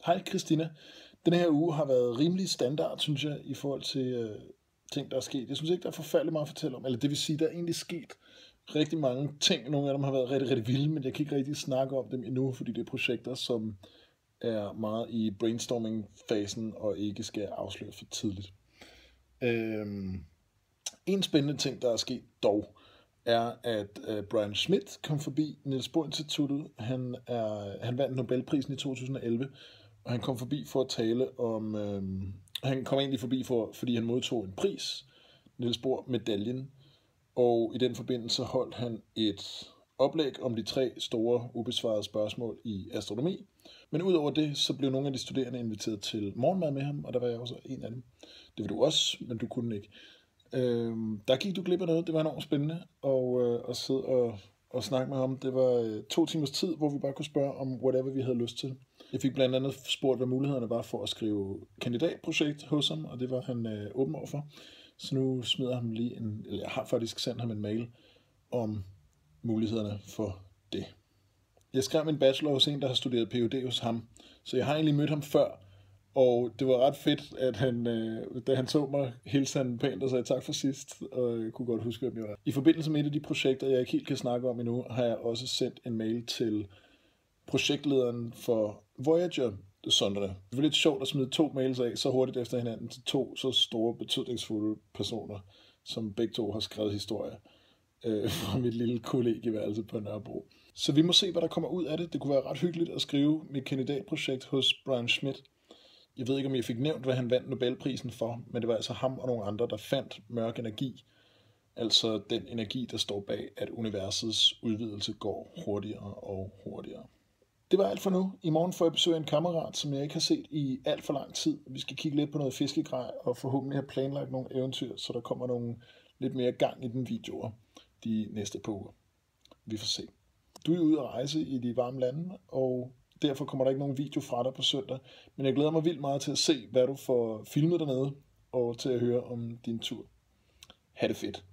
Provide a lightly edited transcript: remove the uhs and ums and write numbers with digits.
Hej Christina. Den her uge har været rimelig standard, synes jeg, i forhold til ting, der er sket. Jeg synes ikke, der er forfærdeligt meget at fortælle om. Eller det vil sige, der er egentlig sket rigtig mange ting. Nogle af dem har været rigtig, rigtig vilde, men jeg kan ikke rigtig snakke om dem endnu, fordi det er projekter, som er meget i brainstorming-fasen og ikke skal afsløres for tidligt. En spændende ting, der er sket dog, er, at Brian Schmidt kom forbi Niels Bohr Instituttet. Han vandt Nobelprisen i 2011, og han kom forbi for at tale om... han kom egentlig forbi, fordi han modtog en pris, Niels Bohr-medaljen, og i den forbindelse holdt han et oplæg om de 3 store ubesvarede spørgsmål i astronomi. Men udover det, så blev nogle af de studerende inviteret til morgenmad med ham, og der var jeg også en af dem. Det vil du også, men du kunne ikke. Der gik du glip af noget. Det var enormt spændende at sidde og snakke med ham. Det var 2 timers tid, hvor vi bare kunne spørge om whatever vi havde lyst til. Jeg fik blandt andet spurgt, hvad mulighederne var for at skrive kandidatprojekt hos ham, og det var han åben over for. Så nu smider han lige jeg har faktisk sendt ham en mail om mulighederne for det. Jeg skrev min bachelor hos en, der har studeret Ph.D. hos ham, så jeg har egentlig mødt ham før, og det var ret fedt, at han, da han så mig, hilste han pænt og sagde tak for sidst, og jeg kunne godt huske, hvem jeg var. I forbindelse med et af de projekter, jeg ikke helt kan snakke om endnu, har jeg også sendt en mail til projektlederen for Voyager-sonderne. Det var lidt sjovt at smide 2 mails af så hurtigt efter hinanden til 2 så store, betydningsfulde personer, som begge 2 har skrevet historier fra mit lille kollegieværelse på Nørrebro. Så vi må se, hvad der kommer ud af det. Det kunne være ret hyggeligt at skrive mit kandidatprojekt hos Brian Schmidt. Jeg ved ikke, om jeg fik nævnt, hvad han vandt Nobelprisen for, men det var altså ham og nogle andre, der fandt mørk energi. Altså den energi, der står bag, at universets udvidelse går hurtigere og hurtigere. Det var alt for nu. I morgen får jeg besøg af en kammerat, som jeg ikke har set i alt for lang tid. Vi skal kigge lidt på noget fiskegrej og forhåbentlig have planlagt nogle eventyr, så der kommer nogle lidt mere gang i den videoer de næste par uger. Vi får se. Du er ude at rejse i de varme lande, og derfor kommer der ikke nogen video fra dig på søndag. Men jeg glæder mig vildt meget til at se, hvad du får filmet dernede, og til at høre om din tur. Ha' det fedt.